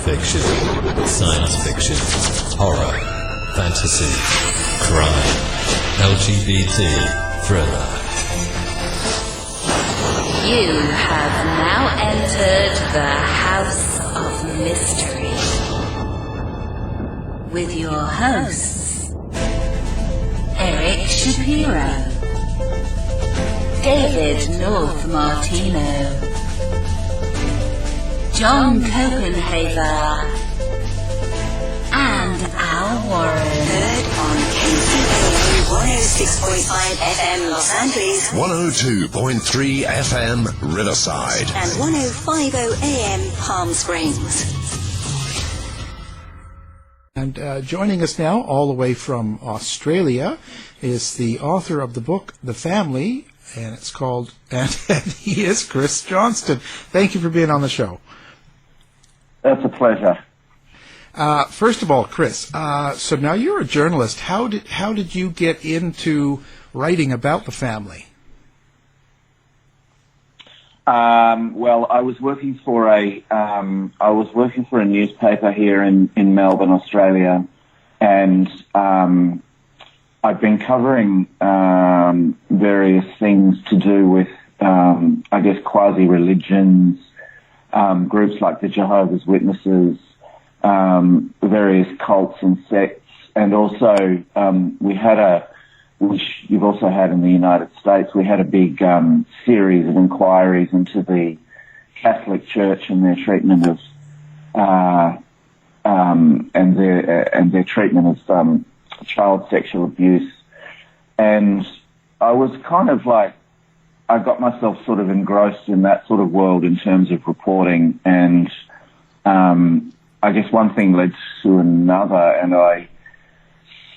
fiction, science fiction, horror, fantasy, crime, LGBT, thriller. You have now entered the House of Mystery with your hosts, Eric Shapiro, David North Martino, John Copenhaver, and Al Warren. Heard on KCAA 106.5 FM Los Angeles, 102.3 FM Riverside, and 105.0 AM Palm Springs. And joining us now, all the way from Australia, is the author of the book, The Family, and it's called, and he is Chris Johnston. Thank you for being on the show. That's a pleasure. First of all, Chris, so now you're a journalist. How did you get into writing about the family? Well, I was working for a newspaper here in Melbourne, Australia, and I've been covering various things to do with, I guess, quasi-religions, groups like the Jehovah's Witnesses, various cults and sects, and also we had which you've also had in the United States, we had a big series of inquiries into the Catholic Church and their treatment of and their treatment of child sexual abuse. And I was kind of like, I got myself sort of engrossed in that sort of world in terms of reporting, and I guess one thing led to another, and I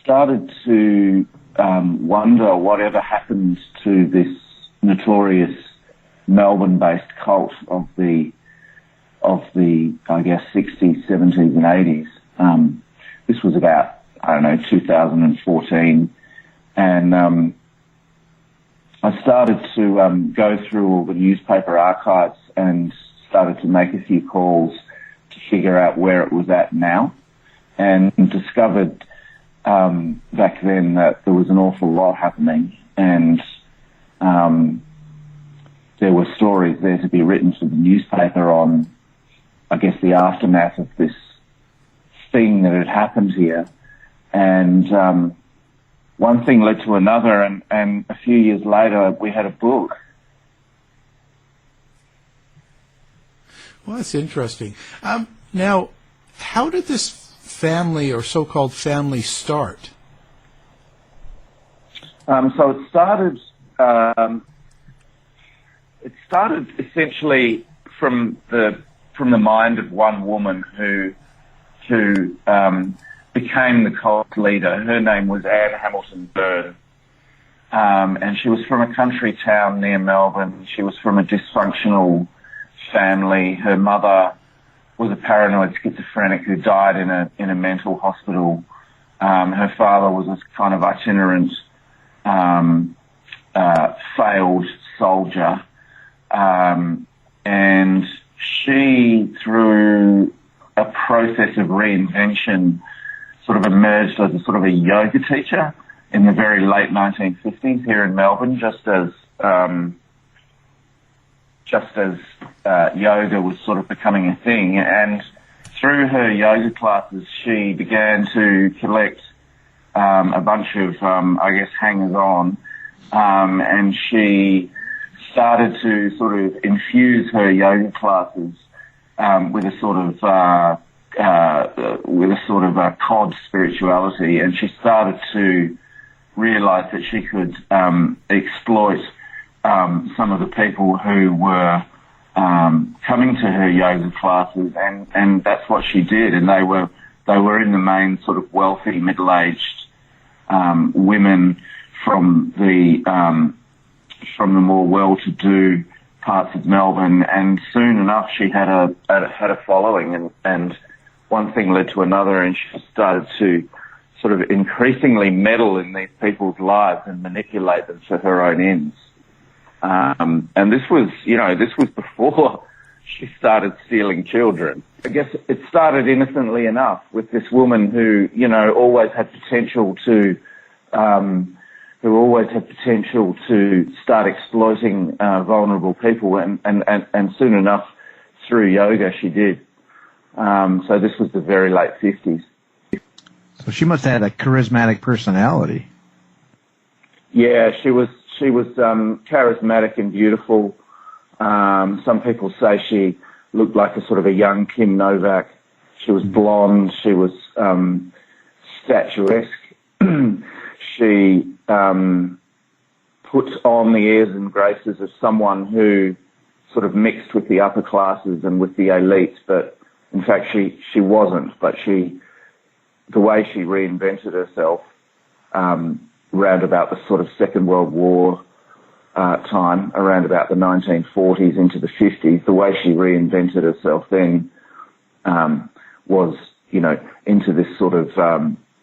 started to wonder whatever happened to this notorious Melbourne-based cult of the I guess 60s, 70s, and 80s. This was about 2014, and I started to go through all the newspaper archives and started to make a few calls to figure out where it was at now, and discovered back then that there was an awful lot happening, and there were stories there to be written to the newspaper on, I guess, the aftermath of this thing that had happened here. And one thing led to another, and a few years later we had a book. Well, that's interesting. Now, how did this family or so-called family start? So it started essentially from the mind of one woman who became the cult leader. Her name was Hamilton-Byrne, and she was from a country town near Melbourne. She was from a dysfunctional family. Her mother was a paranoid schizophrenic who died in a mental hospital. Her father was this kind of itinerant, failed soldier, and she, through a process of reinvention, sort of emerged as a sort of a yoga teacher in the very late 1950s here in Melbourne, just as yoga was sort of becoming a thing. And through her yoga classes, she began to collect a bunch of, I guess, hangers-on, and she started to sort of infuse her yoga classes with a sort of cod spirituality, and she started to realize that she could exploit some of the people who were coming to her yoga classes, and that's what she did. And they were in the main sort of wealthy, middle-aged women from the more well-to-do parts of Melbourne. And soon enough, she had a following, and one thing led to another, and she started to sort of increasingly meddle in these people's lives and manipulate them for her own ends. And this was before she started stealing children. I guess it started innocently enough with this woman who, always had potential to, start exploiting vulnerable people, and soon enough, through yoga, she did. So this was the very late 50s. So she must have had a charismatic personality. Yeah, she was charismatic and beautiful. Some people say she looked like a sort of a young Kim Novak. She was blonde. She was statuesque. She put on the airs and graces of someone who sort of mixed with the upper classes and with the elites, but in fact she wasn't. But the way she reinvented herself round about the sort of Second World War time, around about the 1940s into the 50s, the way she reinvented herself then was, into this sort of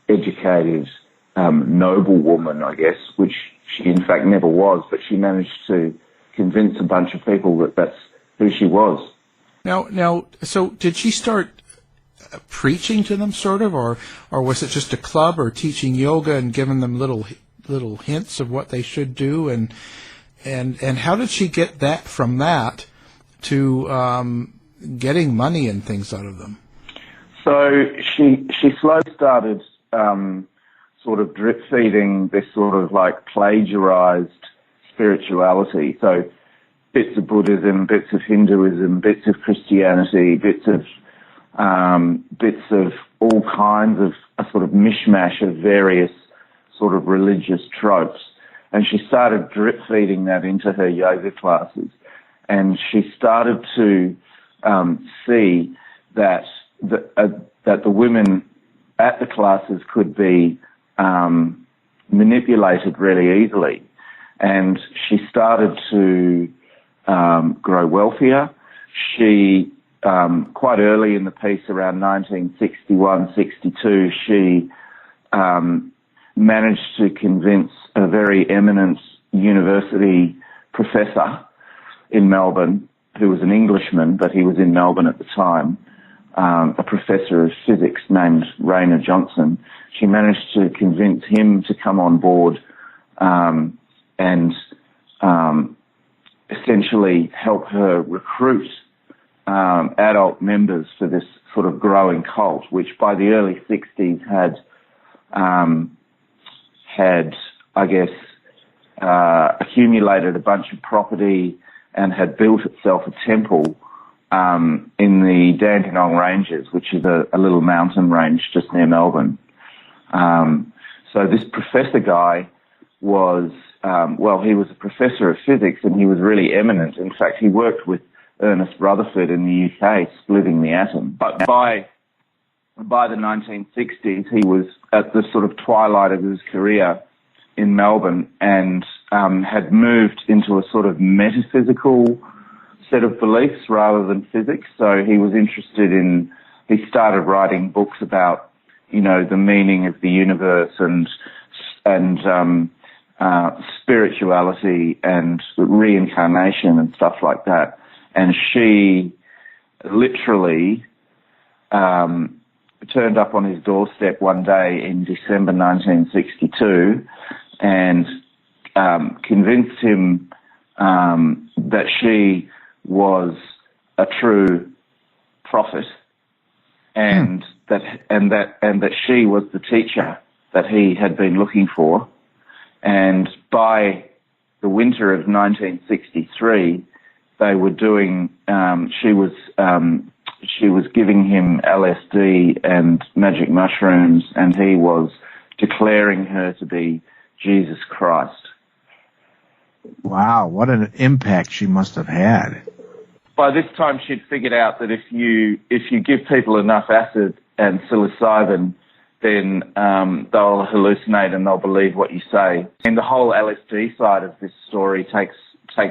educated, noble woman, I guess, which she in fact never was, but she managed to convince a bunch of people that that's who she was. Now, so did she start preaching to them, sort of, or was it just a club, or teaching yoga and giving them little hints of what they should do, and how did she get that from that to getting money and things out of them? So she slowly started sort of drip feeding this sort of like plagiarized spirituality. So bits of Buddhism, bits of Hinduism, bits of Christianity, bits of all kinds of a sort of mishmash of various sort of religious tropes. And she started drip feeding that into her yoga classes. And she started to see that the women at the classes could be manipulated really easily. And she started to grow wealthier. She, quite early in the piece, around 1961-62, she managed to convince a very eminent university professor in Melbourne, who was an Englishman, but he was in Melbourne at the time, a professor of physics named Rainer Johnson. She managed to convince him to come on board and essentially help her recruit adult members for this sort of growing cult, which by the early 60s had, I guess, accumulated a bunch of property and had built itself a temple in the Dandenong Ranges, which is a little mountain range just near Melbourne. So this professor guy was, he was a professor of physics, and he was really eminent. In fact, he worked with Ernest Rutherford in the UK, splitting the atom. But by the 1960s, he was at the sort of twilight of his career in Melbourne, and had moved into a sort of metaphysical set of beliefs rather than physics. So he was interested he started writing books about, the meaning of the universe and spirituality and reincarnation and stuff like that. And she literally turned up on his doorstep one day in December 1962 and convinced him that she was a true prophet, and that she was the teacher that he had been looking for. And by the winter of 1963, they were doing. She was giving him LSD and magic mushrooms, and he was declaring her to be Jesus Christ. Wow, what an impact she must have had. By this time, she'd figured out that if you give people enough acid and psilocybin, then they'll hallucinate and they'll believe what you say. And the whole LSD side of this story takes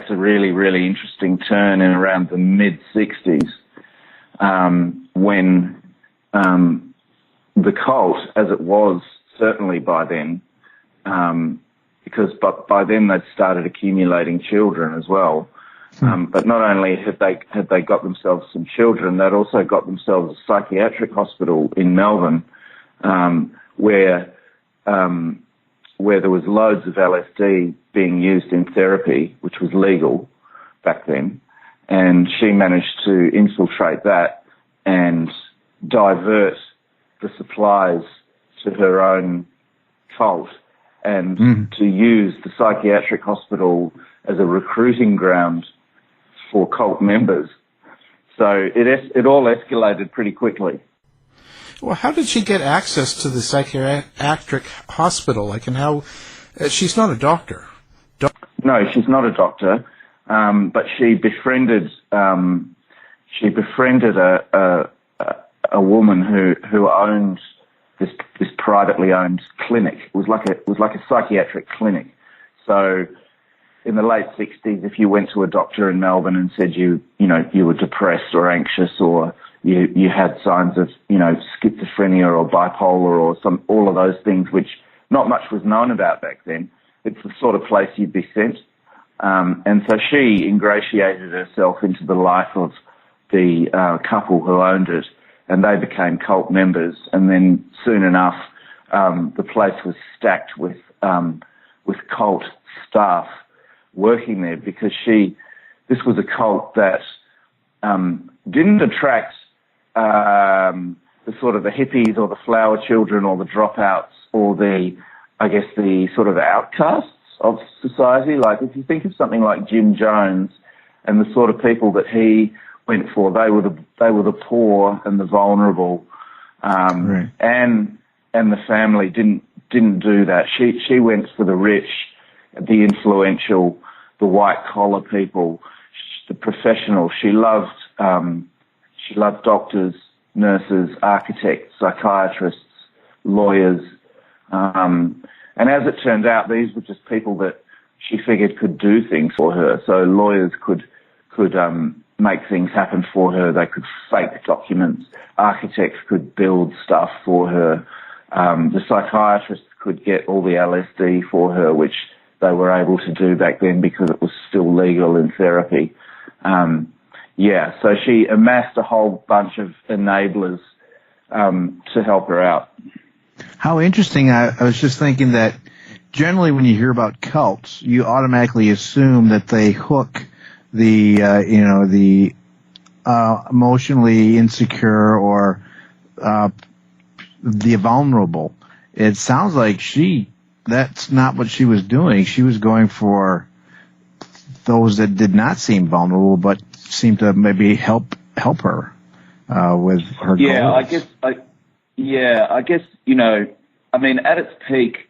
a really, really interesting turn in around the mid-60s, when the cult, as it was certainly by then, because by then they'd started accumulating children as well, But not only had they got themselves some children, they'd also got themselves a psychiatric hospital in Melbourne, where there was loads of LSD being used in therapy, which was legal back then. And she managed to infiltrate that and divert the supplies to her own cult, and to use the psychiatric hospital as a recruiting ground for cult members. So it all escalated pretty quickly. Well, how did she get access to the psychiatric hospital? Like, and how? She's not a doctor. No, she's not a doctor, but she befriended a woman who owned this privately owned clinic. It was like a psychiatric clinic. So in the late 60s, if you went to a doctor in Melbourne and said you were depressed or anxious, or you had signs of schizophrenia or bipolar or all of those things, which not much was known about back then, it's the sort of place you'd be sent. And so she ingratiated herself into the life of the couple who owned it, and they became cult members. And then soon enough, the place was stacked with cult staff working there, because this was a cult that didn't attract the sort of the hippies or the flower children or the dropouts or the sort of outcasts of society. Like, if you think of something like Jim Jones and the sort of people that he went for, they were the poor and the vulnerable, right. and the family didn't do that. She went for the rich, the influential, the white collar people, the professionals. She loved doctors, nurses, architects, psychiatrists, lawyers, and as it turned out, these were just people that she figured could do things for her. So lawyers could make things happen for her. They could fake documents. Architects could build stuff for her. The psychiatrists could get all the LSD for her, which they were able to do back then because it was still legal in therapy. So she amassed a whole bunch of enablers to help her out. How interesting. I was just thinking that generally when you hear about cults, you automatically assume that they hook the emotionally insecure or the vulnerable. It sounds like that's not what she was doing. She was going for those that did not seem vulnerable but seemed to maybe help her with her goals. I guess at its peak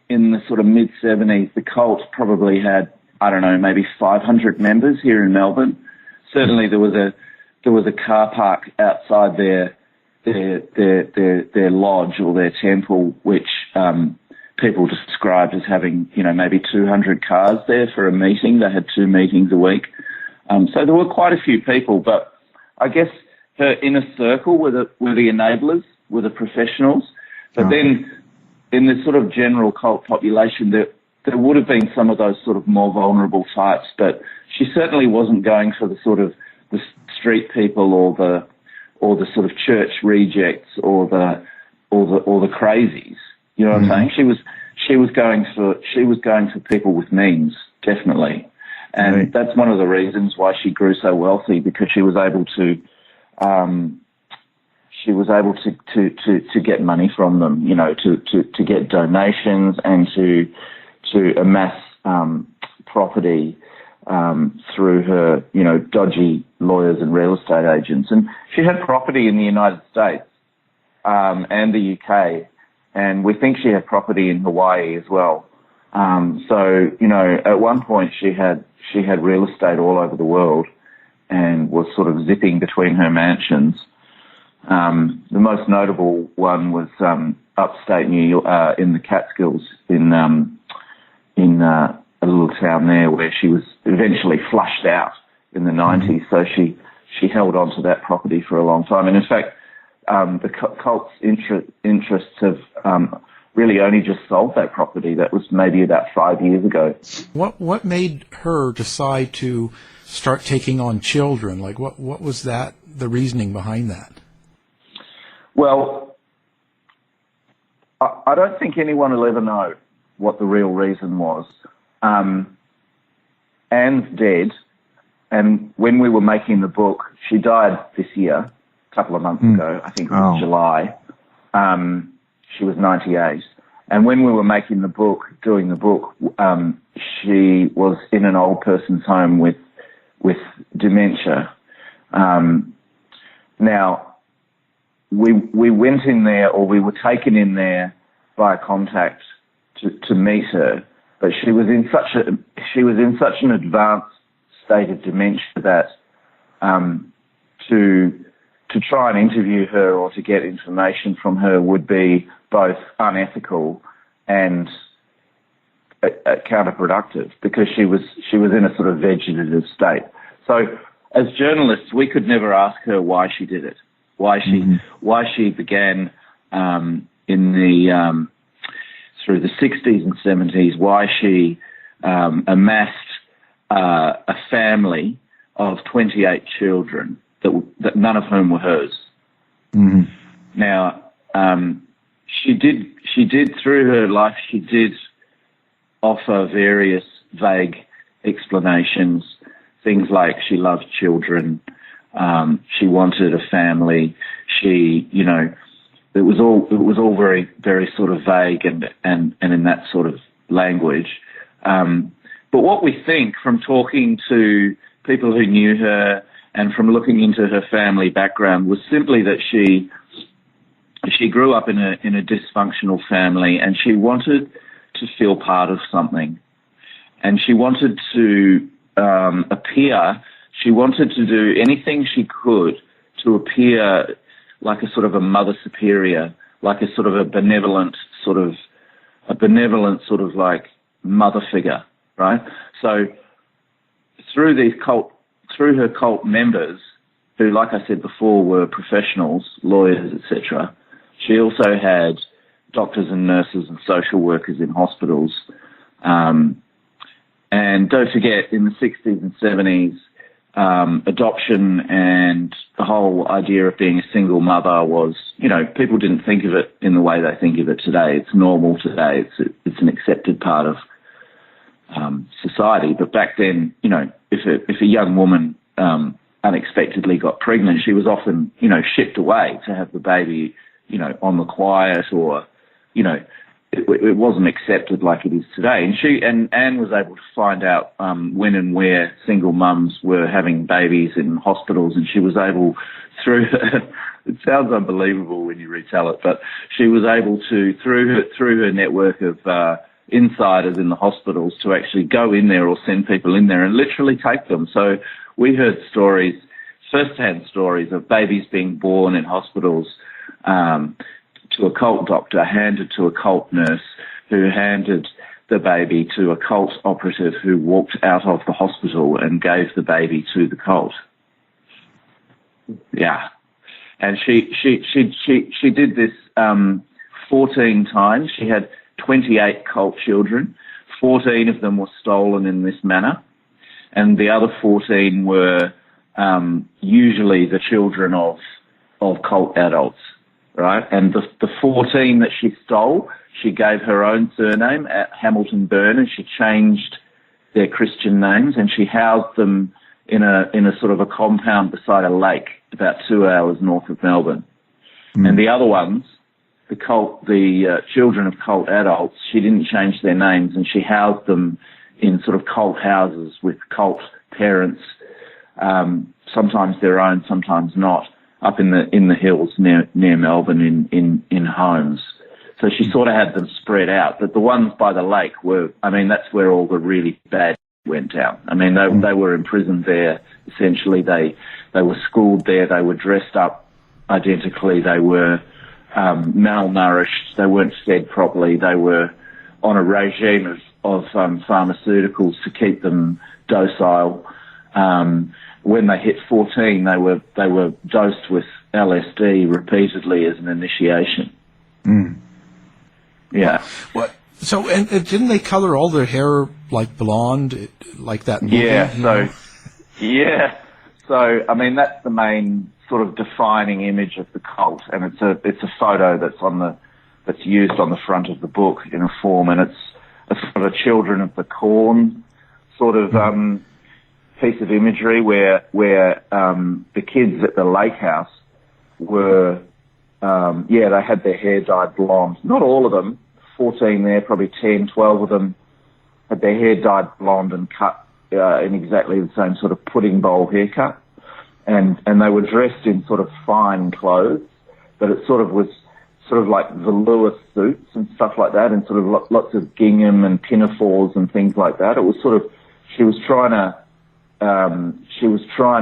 in the sort of mid-70s, the cult probably had, I don't know, maybe 500 members here in Melbourne. Certainly there was a car park outside their lodge or their temple, which people described as having, maybe 200 cars there for a meeting. They had 2 meetings a week. So there were quite a few people, but I guess her inner circle were the enablers, were the professionals. But then in the sort of general cult population, there would have been some of those sort of more vulnerable types, but she certainly wasn't going for the sort of the street people or the sort of church rejects or the crazies. You know what I'm saying? She was going for people with means, definitely. And that's one of the reasons why she grew so wealthy, because she was able to get money from them, to get donations and to amass property through her, dodgy lawyers and real estate agents. And she had property in the United States and the UK, and we think she had property in Hawaii as well. So at one point she had real estate all over the world and was sort of zipping between her mansions. The most notable one was upstate New York, in the Catskills, in a little town there, where she was eventually flushed out in the 90s. So she held on to that property for a long time. And in fact, the cult's interests have really only just sold that property. That was maybe about 5 years ago. What made her decide to start taking on children? Like, what was that, the reasoning behind that? Well, I don't think anyone will ever know what the real reason was. Anne's dead, and when we were making the book, she died this year, a couple of months ago. I think it was July. She was 98. And when we were making the book, doing the book, she was in an old person's home with dementia. Now, we went in there, or we were taken in there by a contact to meet her, but she was in such an advanced state of dementia that to try and interview her or to get information from her would be both unethical and counterproductive, because she was in a sort of vegetative state. So as journalists, we could never ask her why she did it, why she began in the through the 60s and 70s, why she amassed a family of 28 children that none of whom were hers. Mm-hmm. Now, she did through her life, she did offer various vague explanations, things like she loved children, she wanted a family, it was all very, very sort of vague and in that sort of language. But what we think from talking to people who knew her and from looking into her family background was simply that she grew up in a dysfunctional family, and she wanted to feel part of something, and she wanted to appear. She wanted to do anything she could to appear like a sort of a mother superior, like a sort of a benevolent sort of like mother figure, right? So through her cult members, who, like I said before, were professionals, lawyers, etc., she also had doctors and nurses and social workers in hospitals. And don't forget, in the 60s and 70s, adoption and the whole idea of being a single mother was, people didn't think of it in the way they think of it today. It's normal today. It's an accepted part of society. But back then, if a young woman unexpectedly got pregnant, she was often, shipped away to have the baby, on the quiet, or, it wasn't accepted like it is today. And Anne was able to find out when and where single mums were having babies in hospitals, and she was able, through her, it sounds unbelievable when you retell it, but she was able to, through her network of insiders in the hospitals, to actually go in there or send people in there and literally take them. So we heard stories, first-hand stories of babies being born in hospitals, to a cult doctor, handed to a cult nurse, who handed the baby to a cult operative who walked out of the hospital and gave the baby to the cult. Yeah. And she did this 14 times. She had 28 cult children. 14 of them were stolen in this manner, and the other 14 were usually the children of cult adults. Right, and the 14 that she stole, she gave her own surname at Hamilton-Byrne, and she changed their Christian names, and she housed them in a sort of a compound beside a lake about 2 hours north of Melbourne. Mm. And the other ones, the children of cult adults, she didn't change their names, and she housed them in sort of cult houses with cult parents, sometimes their own, sometimes not, up in the hills near Melbourne in homes. So she sort of had them spread out. But the ones by the lake that's where all the really bad went down. I mean, they were imprisoned there. Essentially, they were schooled there. They were dressed up identically. They were malnourished. They weren't fed properly. They were on a regime of pharmaceuticals to keep them docile. When they hit 14, they were dosed with LSD repeatedly as an initiation. Mm. Yeah. What? So, and didn't they color all their hair like blonde, like that movie? Yeah. So, I mean, that's the main sort of defining image of the cult, and it's a photo that's used on the front of the book in a form, and it's a sort of Children of the Corn sort of piece of imagery where the kids at the lake house were, they had their hair dyed blonde. Not all of them, 14 there, probably 10, 12 of them had their hair dyed blonde and cut in exactly the same sort of pudding bowl haircut. And they were dressed in sort of fine clothes, but it sort of was sort of like velour suits and stuff like that, and sort of lots of gingham and pinafores and things like that. It was sort of, she was trying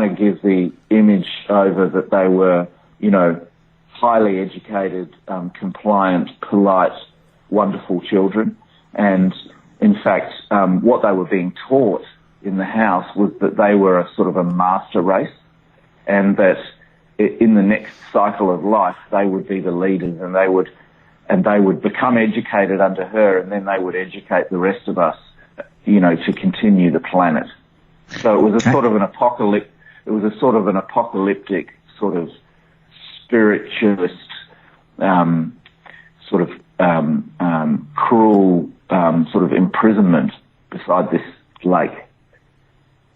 to give the image over that they were, highly educated, compliant, polite, wonderful children. And in fact, what they were being taught in the house was that they were a sort of a master race, and that in the next cycle of life they would be the leaders, and they would become educated under her, and then they would educate the rest of us, to continue the planet. So it was a sort of an apocalyptic, sort of spiritualist, cruel, sort of imprisonment beside this lake.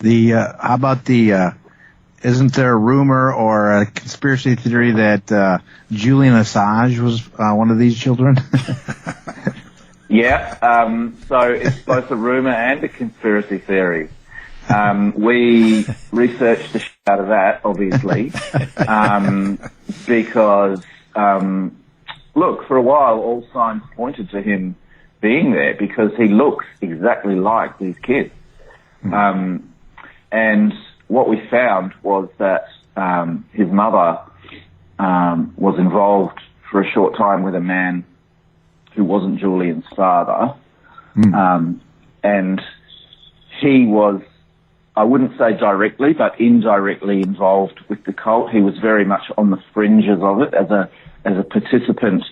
How about isn't there a rumor or a conspiracy theory that Julian Assange was one of these children? Yeah, so it's both a rumor and a conspiracy theory. We researched the shit out of that, obviously, because, look, for a while all signs pointed to him being there because he looks exactly like these kids. And what we found was that his mother was involved for a short time with a man who wasn't Julian's father. And he was, I wouldn't say directly, but indirectly involved with the cult. He was very much on the fringes of it as a participant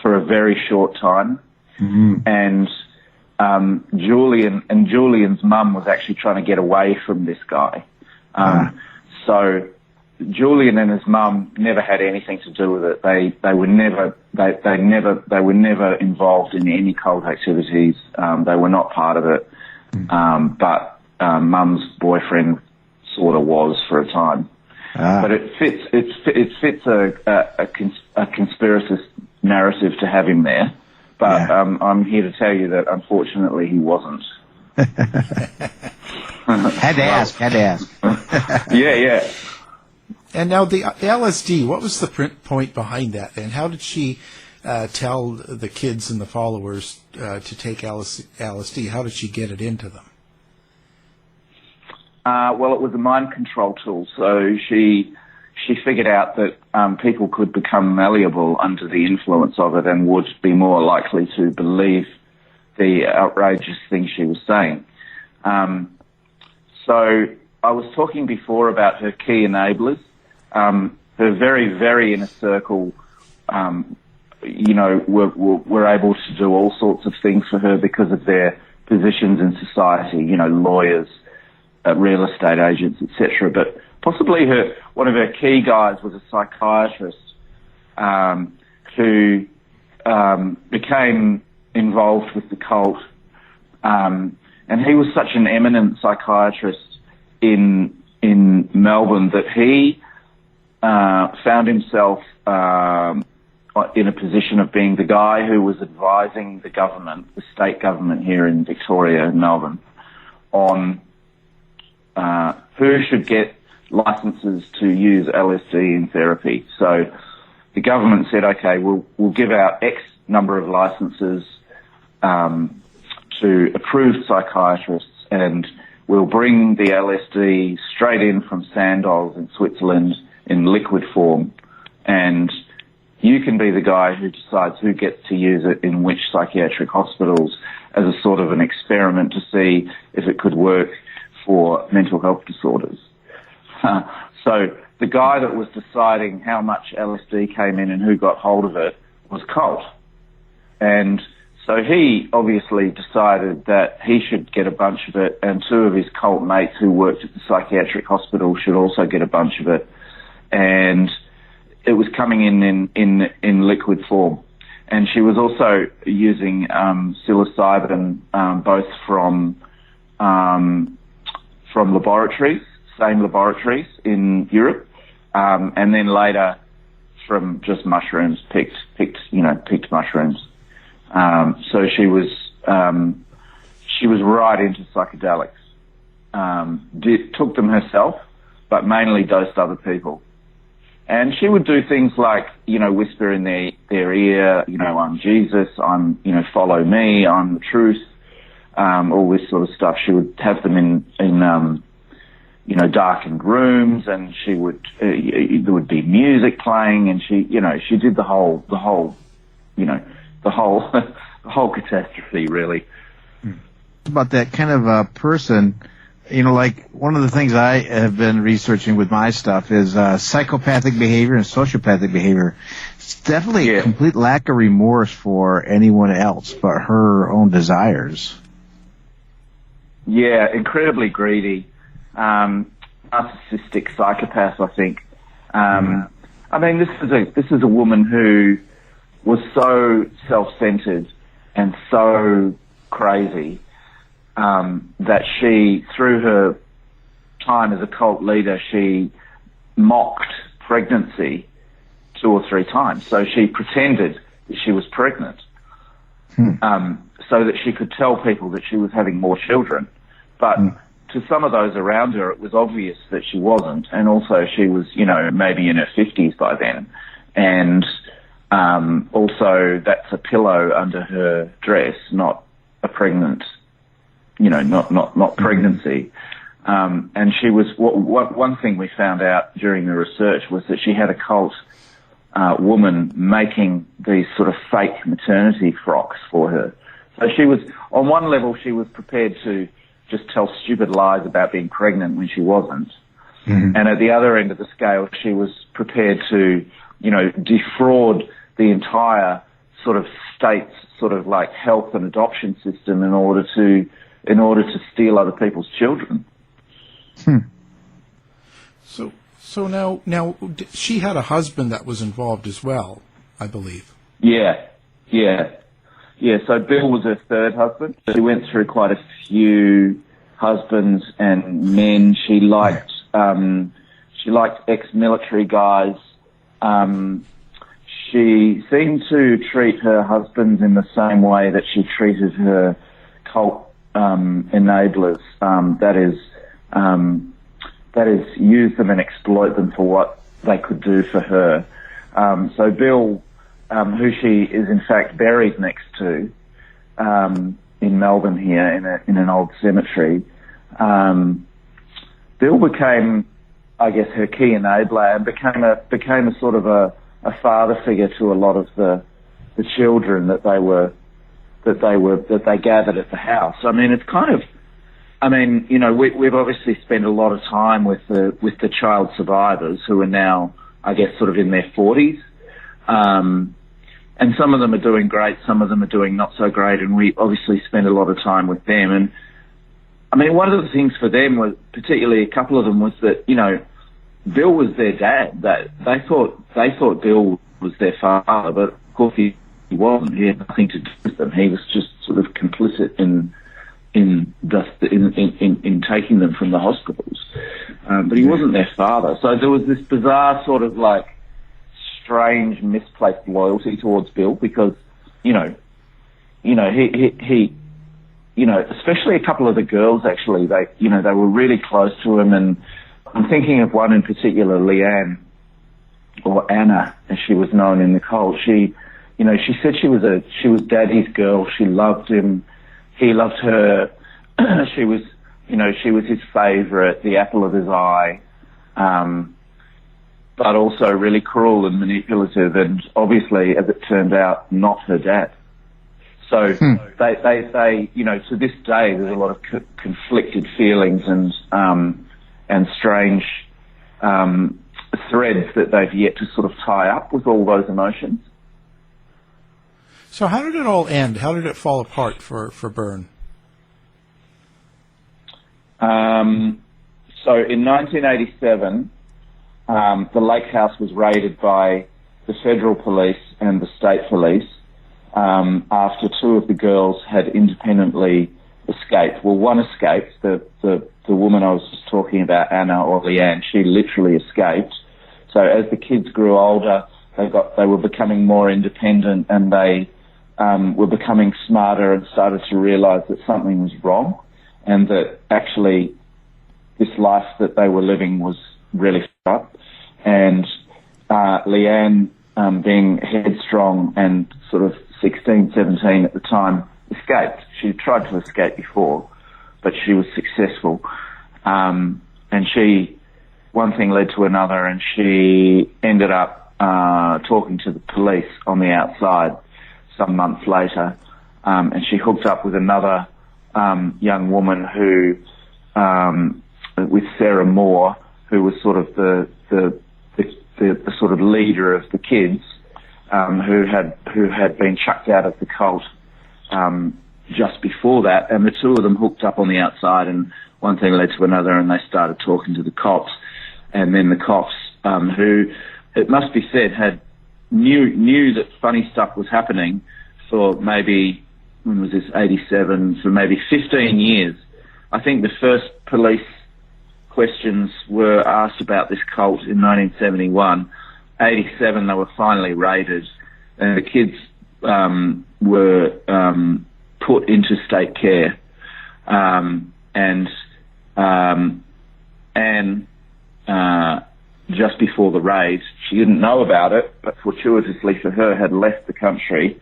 for a very short time. And Julian's mum was actually trying to get away from this guy. So Julian and his mum never had anything to do with it. They were never involved in any cult activities. They were not part of it. But mum's boyfriend sort of was for a time. But it fits a conspiracist narrative to have him there. But I'm here to tell you that unfortunately he wasn't. Had to ask. Yeah. And now the LSD, what was the point behind that? And how did she tell the kids and the followers to take LSD? How did she get it into them? Well, it was a mind control tool. So she figured out that people could become malleable under the influence of it and would be more likely to believe the outrageous things she was saying. So I was talking before about her key enablers. Her very, very inner circle, were able to do all sorts of things for her because of their positions in society, lawyers, real estate agents, etc. But possibly one of her key guys was a psychiatrist who became involved with the cult. And he was such an eminent psychiatrist in Melbourne that he found himself in a position of being the guy who was advising the government, the state government here in Victoria and Melbourne, on who should get licenses to use LSD in therapy. So the government said, okay, we'll give out X number of licenses to approved psychiatrists, and we'll bring the LSD straight in from Sandoz in Switzerland in liquid form, and you can be the guy who decides who gets to use it in which psychiatric hospitals as a sort of an experiment to see if it could work for mental health disorders. So the guy that was deciding how much LSD came in and who got hold of it was Colt. And So he obviously decided that he should get a bunch of it, and two of his cult mates who worked at the psychiatric hospital should also get a bunch of it. And it was coming in liquid form. And she was also using psilocybin, both from laboratories, same laboratories in Europe, and then later from just mushrooms, picked mushrooms. So she was right into psychedelics. Took them herself, but mainly dosed other people. And she would do things like, whisper in their ear, I'm Jesus, follow me, I'm the truth, all this sort of stuff. She would have them in darkened rooms, and there would be music playing, and she did the whole catastrophe, really. About that kind of person, like one of the things I have been researching with my stuff is psychopathic behavior and sociopathic behavior. It's definitely a complete lack of remorse for anyone else but her own desires. Yeah, incredibly greedy. Narcissistic psychopath, I think. I mean, this is a woman who was so self-centered and so crazy that she, through her time as a cult leader, she mocked pregnancy 2 or 3 times. So she pretended that she was pregnant so that she could tell people that she was having more children. But to some of those around her, it was obvious that she wasn't. And also she was, maybe in her 50s by then. And also that's a pillow under her dress, not a pregnant, not pregnancy. And she was, one thing we found out during the research was that she had a cult woman making these sort of fake maternity frocks for her. So she was, on one level, she was prepared to just tell stupid lies about being pregnant when she wasn't. Mm-hmm. And at the other end of the scale, she was prepared to, defraud the entire sort of state's sort of like health and adoption system in order to steal other people's children. So now she had a husband that was involved as well, I believe. Yeah. So Bill was her third husband. She went through quite a few husbands and men. She liked ex-military guys. She seemed to treat her husbands in the same way that she treated her cult enablers. That is, use them and exploit them for what they could do for her. So Bill, who she is in fact buried next to in Melbourne here in an old cemetery, Bill became, I guess, her key enabler and became a sort of a father figure to a lot of the children that they gathered at the house. I mean, it's kind of, we've obviously spent a lot of time with the child survivors who are now, I guess, sort of in their 40s. And some of them are doing great, some of them are doing not so great, and we obviously spend a lot of time with them. And I mean, one of the things for them was, particularly a couple of them, was that, Bill was their dad. That they thought Bill was their father, but of course he wasn't. He had nothing to do with them. He was just sort of complicit in taking them from the hospitals. But he wasn't their father. So there was this bizarre sort of like strange misplaced loyalty towards Bill because, he especially a couple of the girls actually, they were really close to him, and I'm thinking of one in particular, Leanne, or Anna, as she was known in the cult. She said she was Daddy's girl. She loved him. He loved her. She was his favorite, the apple of his eye, but also really cruel and manipulative, and obviously, as it turned out, not her dad. So they to this day, there's a lot of conflicted feelings and strange threads that they've yet to sort of tie up with all those emotions. So how did it all end? How did it fall apart for Byrne? So in 1987, the lake house was raided by the federal police and the state police after two of the girls had independently escaped. Well, one escaped, the woman I was just talking about, Anna or Leanne. She literally escaped. So as the kids grew older, they were becoming more independent, and they were becoming smarter and started to realise that something was wrong, and that actually this life that they were living was really fucked up. And Leanne, being headstrong and sort of 16, 17 at the time, escaped. She tried to escape before, but she was successful. And one thing led to another, and she ended up talking to the police on the outside some months later, and she hooked up with another young woman who, with Sarah Moore, who was sort of the sort of leader of the kids, who had been chucked out of the cult just before that, and the two of them hooked up on the outside, and one thing led to another, and they started talking to the cops, and then the cops, who, it must be said, knew that funny stuff was happening for maybe, when was this, 87, for maybe 15 years. I think the first police questions were asked about this cult in 1971. 87, they were finally raided, and the kids were put into state care. And just before the raid, she didn't know about it, but fortuitously for her had left the country,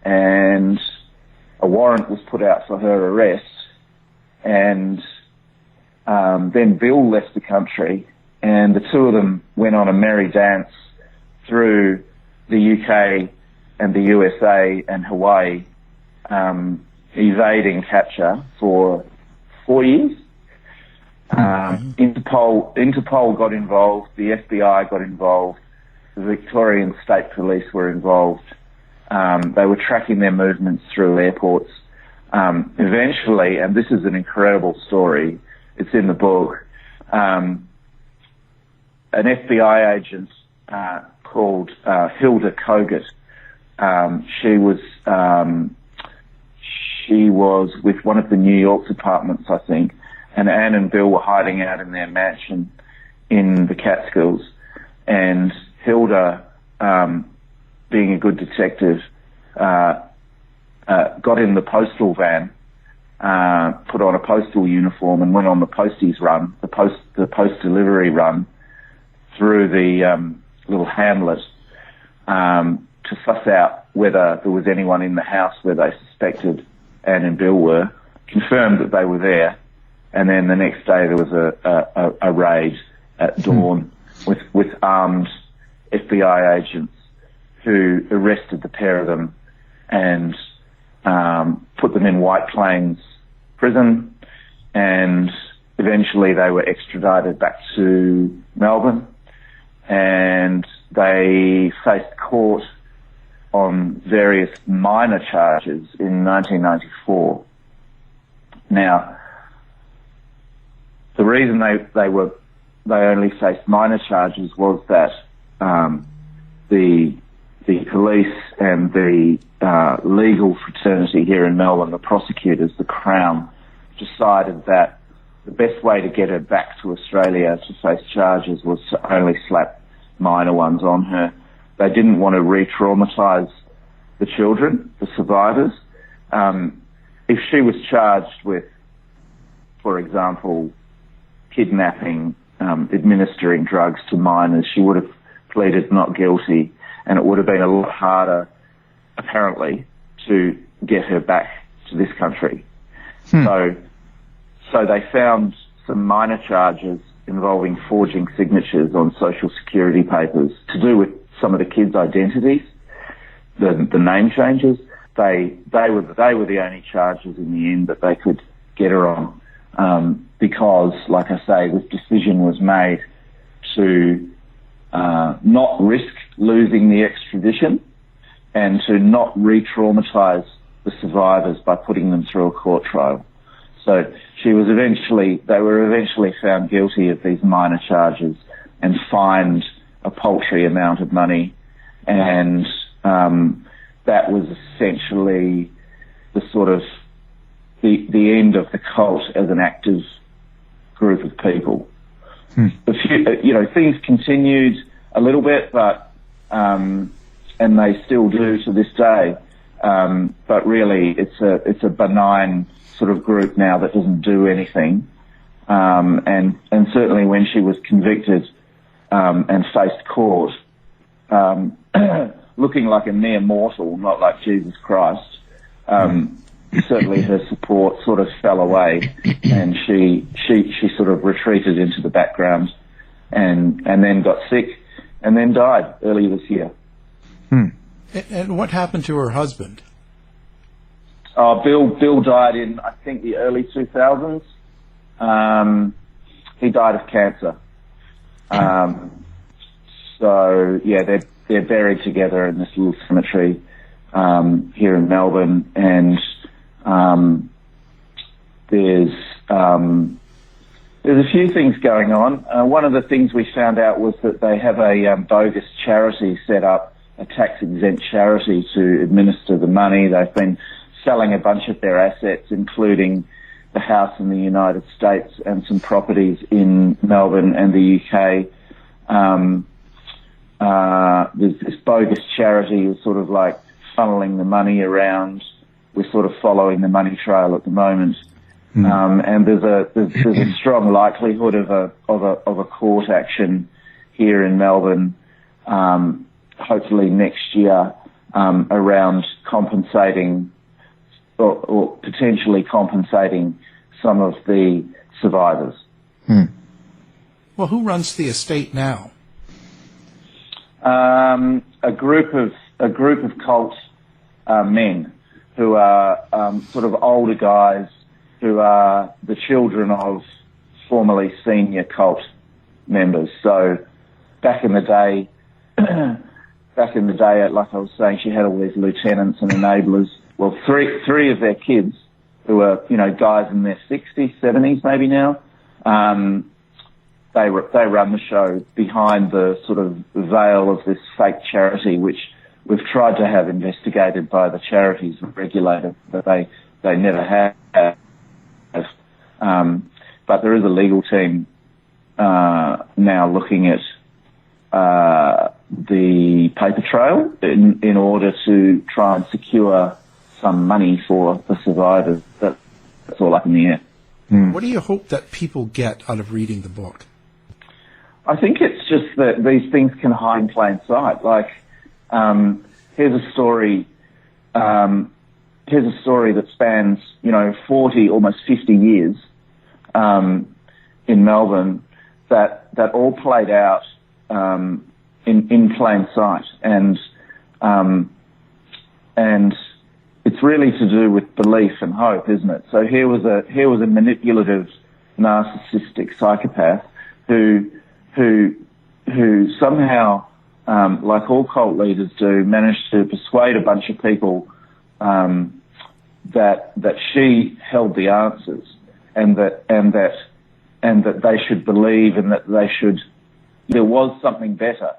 and a warrant was put out for her arrest. And then Bill left the country, and the two of them went on a merry dance through the UK and the USA and Hawaii, evading capture for 4 years. Interpol got involved, the FBI got involved, the Victorian State Police were involved. They were tracking their movements through airports. Eventually, and this is an incredible story, it's in the book, an FBI agent called Hilda Kogut, she was with one of the New York departments, I think, and Anne and Bill were hiding out in their mansion in the Catskills, and Hilda, being a good detective, got in the postal van, put on a postal uniform, and went on the posties run, the post delivery run through the little hamlet to suss out whether there was anyone in the house where they suspected Anne and Bill were, confirmed that they were there, and then the next day there was a raid at dawn with armed FBI agents who arrested the pair of them and put them in White Plains prison, and eventually they were extradited back to Melbourne, and they faced court on various minor charges in 1994. Now, the reason they only faced minor charges was that the police and the legal fraternity here in Melbourne, the prosecutors, the Crown, decided that the best way to get her back to Australia to face charges was to only slap minor ones on her. They didn't want to re-traumatise the children, the survivors. If she was charged with, for example, kidnapping, administering drugs to minors, she would have pleaded not guilty, and it would have been a lot harder, apparently, to get her back to this country. So they found some minor charges involving forging signatures on social security papers to do with some of the kids' identities, the name changes. They were the only charges in the end that they could get her on, because, like I say, this decision was made to not risk losing the extradition, and to not re-traumatize the survivors by putting them through a court trial. So they were eventually found guilty of these minor charges and fined a paltry amount of money, and that was essentially the sort of the end of the cult as an active group of people. Things continued a little bit, but and they still do to this day. But really, it's a benign sort of group now that doesn't do anything. And certainly when she was convicted and faced court, looking like a mere mortal, not like Jesus Christ, certainly her support sort of fell away, and she sort of retreated into the background, and then got sick, and then died earlier this year. And what happened to her husband? Bill died in, I think, the early 2000s. He died of cancer. So yeah, they're buried together in this little cemetery here in Melbourne, and there's a few things going on. One of the things we found out was that they have a bogus charity set up, a tax-exempt charity to administer the money. They've been selling a bunch of their assets, including the house in the United States and some properties in Melbourne and the UK. There's this bogus charity is sort of like funneling the money around. We're sort of following the money trail at the moment. And there's a strong likelihood of a court action here in Melbourne, hopefully next year, around compensating or potentially compensating some of the survivors. Well, who runs the estate now? A group of cult men who are sort of older guys who are the children of formerly senior cult members. So back in the day, like I was saying, she had all these lieutenants and enablers. Well, three of their kids, who are, guys in their 60s, 70s maybe now, they run the show behind the sort of veil of this fake charity, which we've tried to have investigated by the charities regulator, but they never have. But there is a legal team now looking at the paper trail in order to try and secure some money for the survivors. That's all up in the air. What do you hope that people get out of reading the book? I think it's just that these things can hide in plain sight. Like, here's a story that spans, 40, almost 50 years, in Melbourne that all played out, in plain sight. And it's really to do with belief and hope, isn't it? So here was a manipulative, narcissistic psychopath who somehow, like all cult leaders do, managed to persuade a bunch of people that she held the answers, and that they should believe, and that there was something better.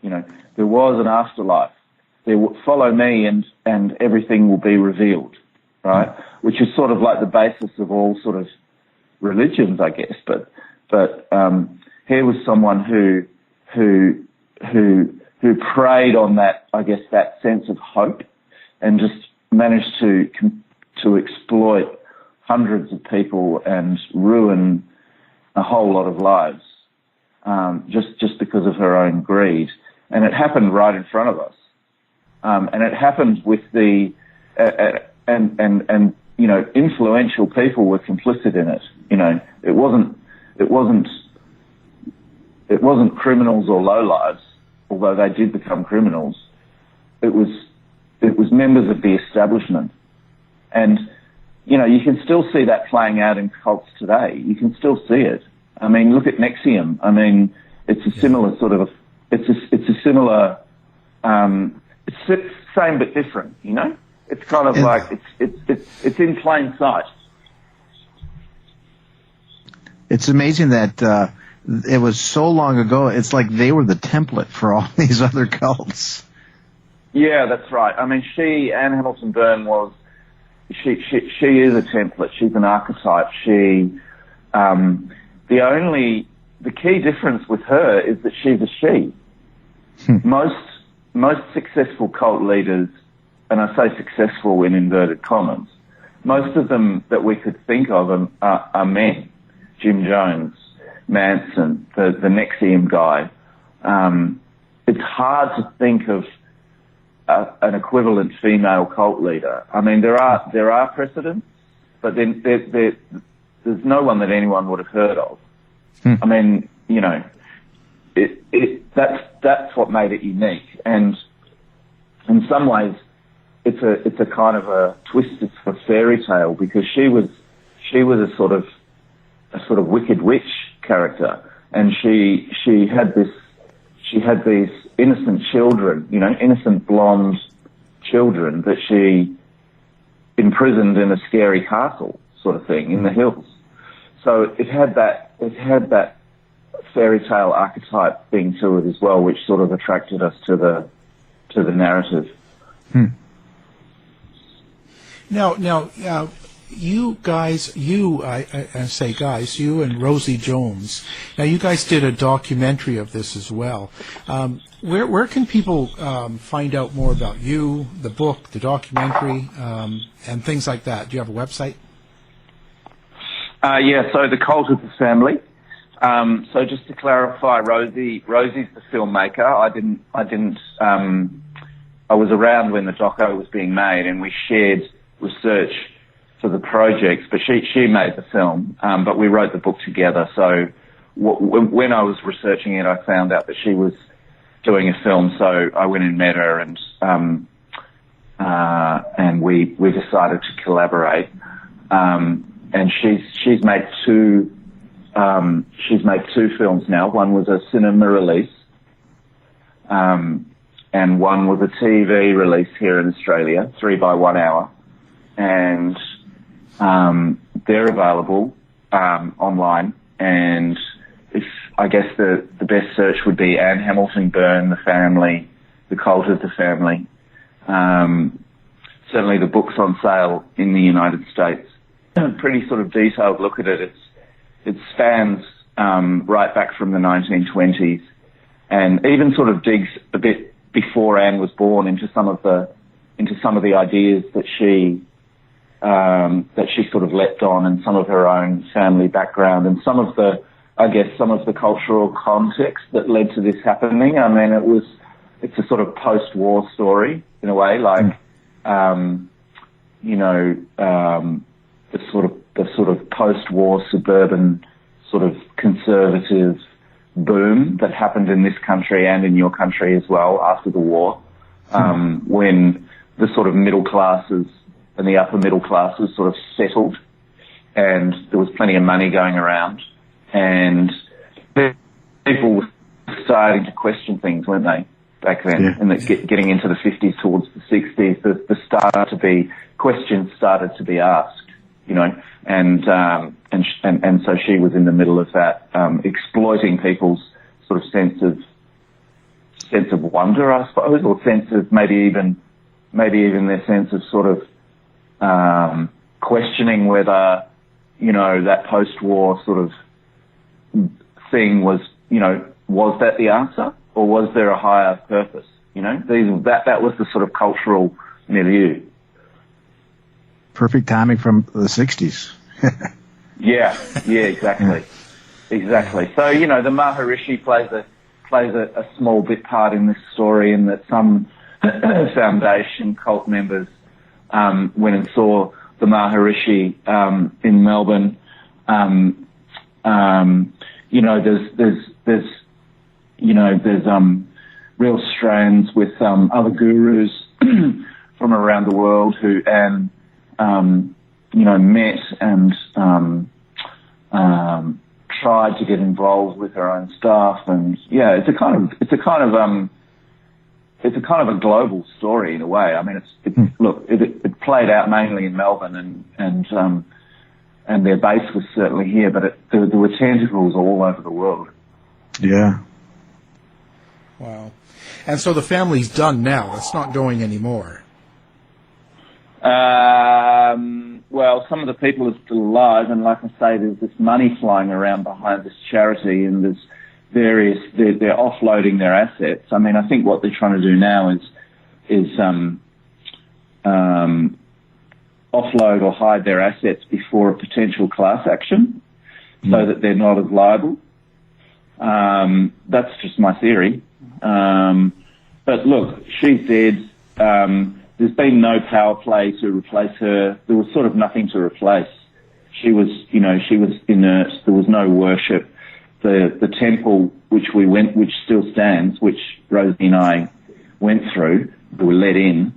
There was an afterlife. Follow me, and everything will be revealed, right? Which is sort of like the basis of all sort of religions, I guess. But here was someone who preyed on that, I guess, that sense of hope, and just managed to exploit hundreds of people and ruin a whole lot of lives, just because of her own greed. And it happened right in front of us. And it happened with influential people were complicit in it. It wasn't criminals or lowlives, although they did become criminals. It was members of the establishment. And, you can still see that playing out in cults today. You can still see it. I mean, look at Nexium. I mean, it's a similar sort of, it same but different, you know? It's kind of like it's in plain sight. It's amazing that it was so long ago. It's like they were the template for all these other cults. Yeah, that's right. I mean, Anne Hamilton-Byrne she is a template. She's an archetype. The key difference with her is that she's a she. Most successful cult leaders, and I say successful in inverted commas, most of them that we could think of are men. Jim Jones, Manson, the NXIVM guy. It's hard to think of an equivalent female cult leader. I mean, there are precedents, but then there's no one that anyone would have heard of. I mean, you know, that's what made it unique, and in some ways, it's a kind of a twisted sort of fairy tale, because she was a sort of wicked witch character, and she had these innocent children, you know, innocent blonde children that she imprisoned in a scary castle sort of thing in the hills. So it had that fairy tale archetype thing to it as well, which sort of attracted us to the narrative. Now, you guys, I say guys, you and Rosie Jones. Now, you guys did a documentary of this as well. Where can people find out more about you, the book, the documentary, and things like that? Do you have a website? Yeah, so The Cult of the Family. So just to clarify, Rosie's the filmmaker. I was around when the doco was being made, and we shared research for the projects, but she made the film, but we wrote the book together. So when I was researching it, I found out that she was doing a film, so I went and met her, and we decided to collaborate. And she's made two films now. One was a cinema release, and one was a TV release here in Australia, 3 by 1 hour, and they're available online. And I guess the best search would be Anne Hamilton-Byrne, The Family, The Cult of the Family. Certainly the book's on sale in the United States. A pretty sort of detailed look at it. It spans right back from the 1920s, and even sort of digs a bit before Anne was born into some of the ideas that she sort of leapt on, and some of her own family background, and some of the cultural context that led to this happening. I mean, it's a sort of post-war story in a way, like the sort of post-war suburban sort of conservative boom that happened in this country and in your country as well after the war, when the sort of middle classes and the upper middle classes sort of settled, and there was plenty of money going around, and people were starting to question things, weren't they, back then? Yeah. And getting into the 50s towards the 60s, questions started to be asked, you know, and so she was in the middle of that, exploiting people's sort of sense of wonder, I suppose, or sense of maybe even their sense of sort of questioning whether, you know, that post-war sort of thing was, you know, was that the answer, or was there a higher purpose? You know, that was the sort of cultural milieu. Perfect timing from the 60s. Yeah, exactly. So, you know, the Maharishi plays a small bit part in this story, in that some foundation cult members went and saw the Maharishi in Melbourne. You know, there's real strands with other gurus from around the world who met and tried to get involved with her own stuff, and yeah, it's a kind of it's a kind of a global story in a way. I mean, it played out mainly in Melbourne, and their base was certainly here, but there were tentacles all over the world. Yeah. Wow. And so the family's done now. It's not going anymore. Well, some of the people are still alive, and like I say, there's this money flying around behind this charity, and there's they're offloading their assets. I mean, I think what they're trying to do now is offload or hide their assets before a potential class action, so that they're not as liable. That's just my theory. But look, she's dead. There's been no power play to replace her. There was sort of nothing to replace. She was inert. There was no worship. The temple which still stands, which Rosie and I went through, we were let in,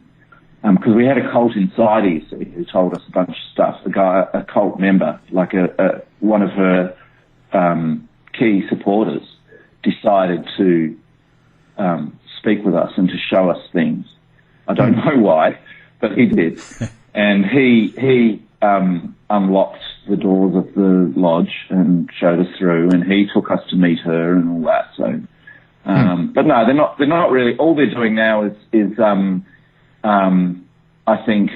because we had a cult inside who told us a bunch of stuff. The guy, a cult member, like one of her key supporters, decided to speak with us and to show us things. I don't know why, but he did. And he unlocked the doors of the lodge and showed us through, and he took us to meet her and all that. So, but no, they're not really. All they're doing now is I think,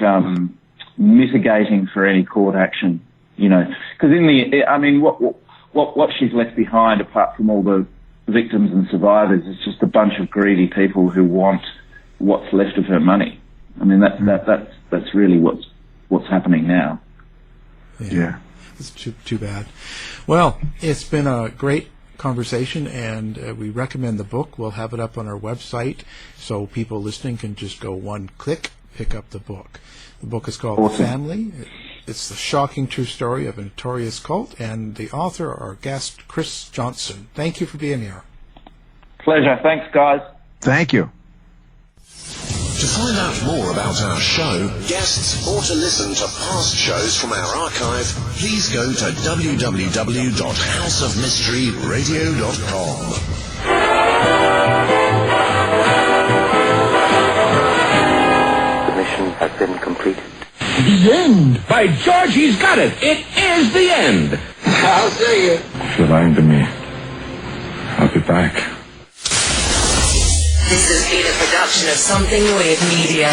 mitigating for any court action, because what she's left behind, apart from all the victims and survivors, is just a bunch of greedy people who want what's left of her money. I mean, that's really what's happening now. Yeah. It's too bad. Well, it's been a great conversation, and we recommend the book. We'll have it up on our website, so people listening can just go one click, pick up the book. The book is called Awesome. Family. It's the shocking true story of a notorious cult, and the author, our guest, Chris Johnston. Thank you for being here. Pleasure. Thanks, guys. Thank you. To find out more about our show, guests, or to listen to past shows from our archive, please go to www.houseofmysteryradio.com. The mission has been completed. The end. By George, he's got it. It is the end. I'll see you. If you're lying to me, I'll be back. This has been a production of Something Weird Media.